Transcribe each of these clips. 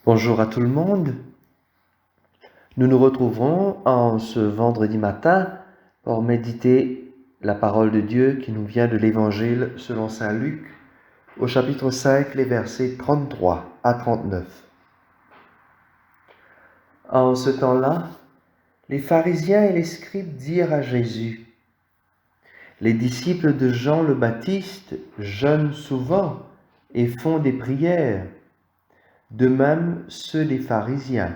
Bonjour à tout le monde. Nous nous retrouverons en ce vendredi matin pour méditer la parole de Dieu qui nous vient de l'Évangile selon saint Luc au chapitre 5, les versets 33 à 39. En ce temps-là, les pharisiens et les scribes dirent à Jésus: les disciples de Jean le Baptiste jeûnent souvent et font des prières, de même ceux des pharisiens.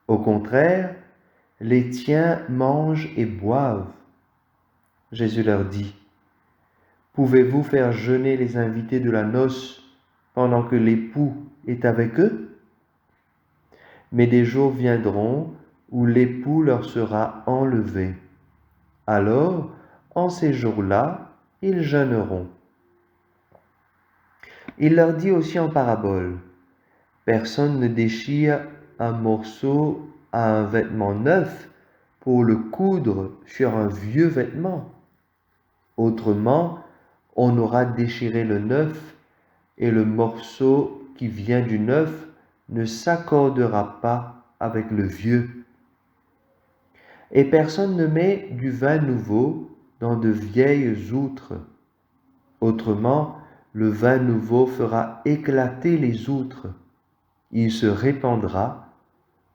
Au contraire, les tiens mangent et boivent. Jésus leur dit: pouvez-vous faire jeûner les invités de la noce pendant que l'époux est avec eux? Mais des jours viendront où l'époux leur sera enlevé. Alors, en ces jours-là, ils jeûneront. Il leur dit aussi en parabole: personne ne déchire un morceau à un vêtement neuf pour le coudre sur un vieux vêtement. Autrement, on aura déchiré le neuf et le morceau qui vient du neuf ne s'accordera pas avec le vieux. Et personne ne met du vin nouveau dans de vieilles outres. Autrement, le vin nouveau fera éclater les outres. Il se répandra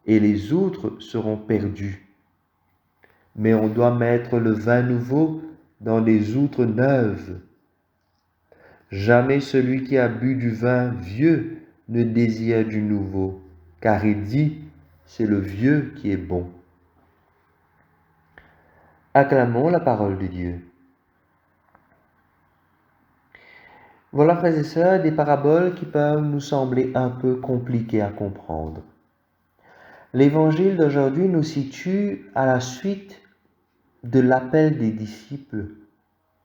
et les outres seront perdues. Mais on doit mettre le vin nouveau dans des outres neuves. Jamais celui qui a bu du vin vieux ne désire du nouveau, car il dit: c'est le vieux qui est bon. Acclamons la parole de Dieu. Voilà, frères et sœurs, des paraboles qui peuvent nous sembler un peu compliquées à comprendre. L'évangile d'aujourd'hui nous situe à la suite de l'appel des disciples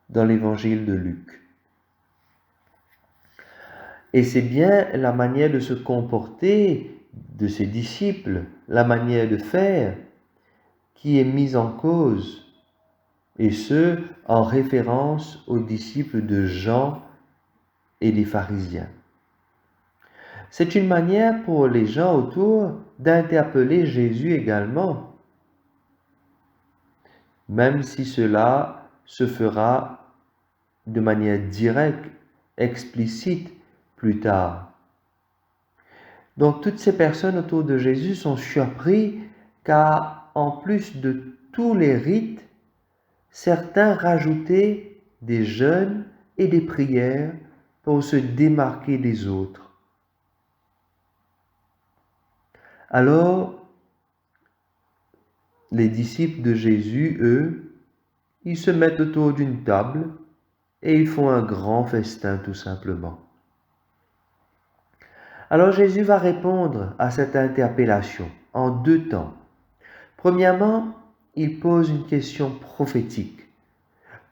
dans l'évangile de Luc. Et c'est bien la manière de se comporter de ces disciples, la manière de faire, qui est mise en cause, et ce, en référence aux disciples de Jean et des pharisiens. C'est une manière pour les gens autour d'interpeller Jésus également, même si cela se fera de manière directe, explicite plus tard. Donc toutes ces personnes autour de Jésus sont surpris car en plus de tous les rites, certains rajoutaient des jeûnes et des prières pour se démarquer des autres. Alors, les disciples de Jésus, eux, ils se mettent autour d'une table et ils font un grand festin tout simplement. Alors Jésus va répondre à cette interpellation en deux temps. Premièrement, il pose une question prophétique.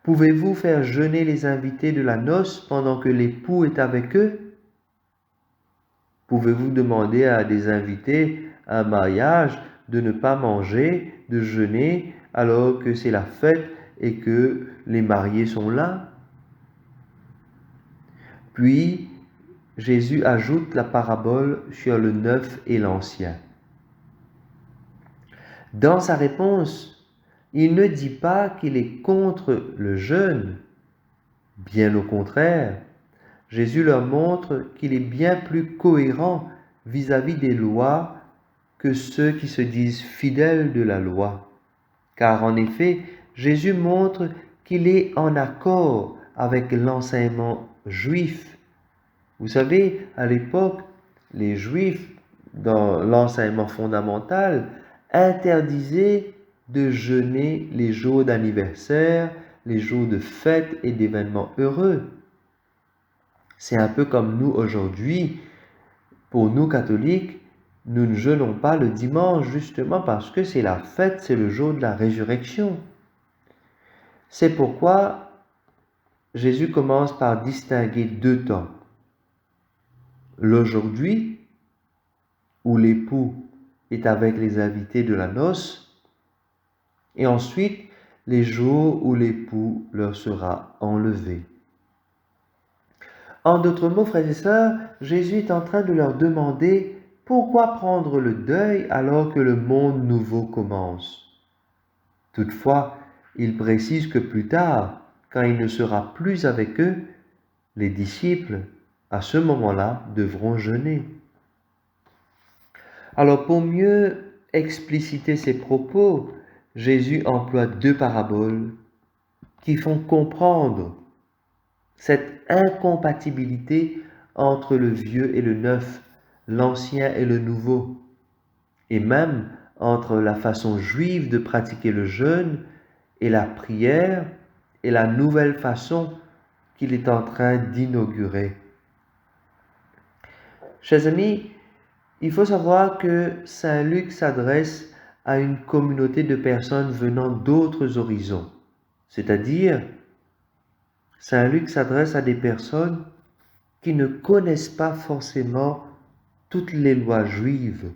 Pouvez-vous faire jeûner les invités de la noce pendant que l'époux est avec eux? Pouvez-vous demander à des invités à un mariage de ne pas manger, de jeûner, alors que c'est la fête et que les mariés sont là? Puis, Jésus ajoute la parabole sur le neuf et l'ancien. Dans sa réponse, il ne dit pas qu'il est contre le jeûne. Bien au contraire, Jésus leur montre qu'il est bien plus cohérent vis-à-vis des lois que ceux qui se disent fidèles de la loi. Car en effet, Jésus montre qu'il est en accord avec l'enseignement juif. Vous savez, à l'époque, les Juifs, dans l'enseignement fondamental, interdisaient de jeûner les jours d'anniversaire, les jours de fête et d'événements heureux. C'est un peu comme nous aujourd'hui. Pour nous catholiques, nous ne jeûnons pas le dimanche justement parce que c'est la fête, c'est le jour de la résurrection. C'est pourquoi Jésus commence par distinguer deux temps. L'aujourd'hui, où l'époux est avec les invités de la noce, et ensuite les jours où l'époux leur sera enlevé. En d'autres mots, frères et sœurs, Jésus est en train de leur demander pourquoi prendre le deuil alors que le monde nouveau commence? Toutefois, il précise que plus tard, quand il ne sera plus avec eux, les disciples, à ce moment-là, devront jeûner. Alors, pour mieux expliciter ses propos, Jésus emploie deux paraboles qui font comprendre cette incompatibilité entre le vieux et le neuf, l'ancien et le nouveau, et même entre la façon juive de pratiquer le jeûne et la prière et la nouvelle façon qu'il est en train d'inaugurer. Chers amis, il faut savoir que Saint Luc s'adresse à une communauté de personnes venant d'autres horizons, c'est-à-dire Saint Luc s'adresse à des personnes qui ne connaissent pas forcément toutes les lois juives.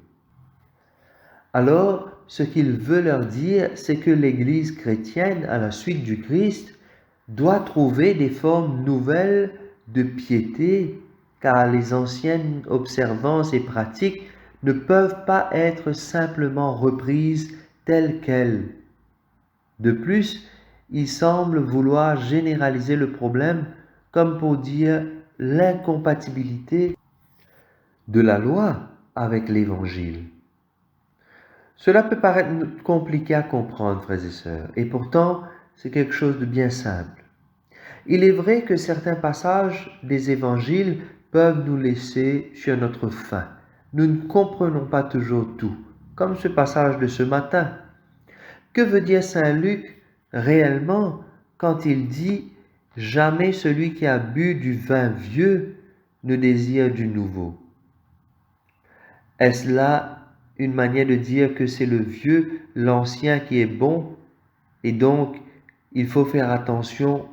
Alors, ce qu'il veut leur dire, c'est que l'Église chrétienne, à la suite du Christ, doit trouver des formes nouvelles de piété, car les anciennes observances et pratiques ne peuvent pas être simplement reprises telles quelles. De plus, il semble vouloir généraliser le problème comme pour dire l'incompatibilité de la loi avec l'Évangile. Cela peut paraître compliqué à comprendre, frères et sœurs, et pourtant c'est quelque chose de bien simple. Il est vrai que certains passages des évangiles peuvent nous laisser sur notre faim. Nous ne comprenons pas toujours tout, comme ce passage de ce matin. Que veut dire Saint Luc réellement quand il dit « Jamais celui qui a bu du vin vieux ne désire du nouveau ». Est-ce là une manière de dire que c'est le vieux, l'ancien qui est bon, et donc il faut faire attention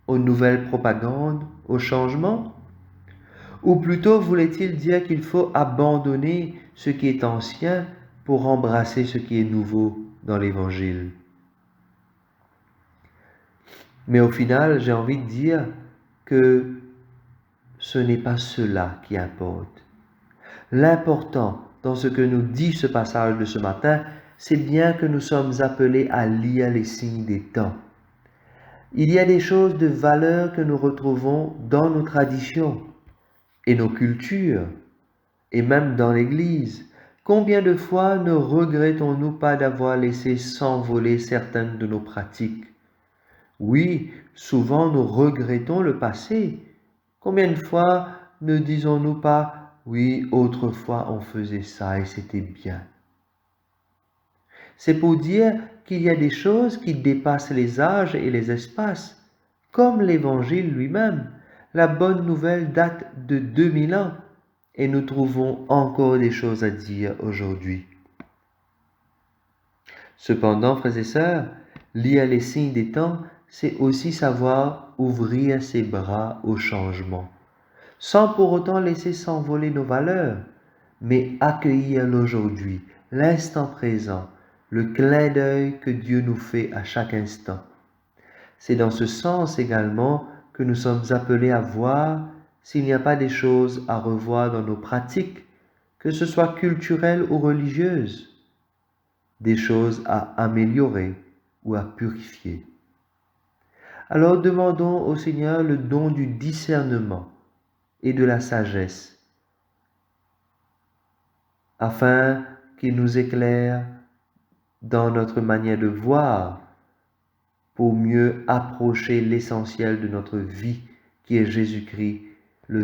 aux nouvelles propagandes, aux changements? Ou plutôt voulait-il dire qu'il faut abandonner ce qui est ancien pour embrasser ce qui est nouveau dans l'Évangile? Mais au final, j'ai envie de dire que ce n'est pas cela qui importe. L'important dans ce que nous dit ce passage de ce matin, c'est bien que nous sommes appelés à lire les signes des temps. Il y a des choses de valeur que nous retrouvons dans nos traditions et nos cultures, et même dans l'Église. Combien de fois ne regrettons-nous pas d'avoir laissé s'envoler certaines de nos pratiques? Oui, souvent nous regrettons le passé. Combien de fois ne disons-nous pas « oui, autrefois on faisait ça et c'était bien ». C'est pour dire qu'il y a des choses qui dépassent les âges et les espaces, comme l'Évangile lui-même. La bonne nouvelle date de 2000 ans et nous trouvons encore des choses à dire aujourd'hui. Cependant, frères et sœurs, lire les signes des temps, c'est aussi savoir ouvrir ses bras au changement, sans pour autant laisser s'envoler nos valeurs, mais accueillir l'aujourd'hui, l'instant présent, le clin d'œil que Dieu nous fait à chaque instant. C'est dans ce sens également que nous sommes appelés à voir s'il n'y a pas des choses à revoir dans nos pratiques, que ce soit culturelles ou religieuses, des choses à améliorer ou à purifier. Alors demandons au Seigneur le don du discernement et de la sagesse, afin qu'il nous éclaire dans notre manière de voir pour mieux approcher l'essentiel de notre vie qui est Jésus-Christ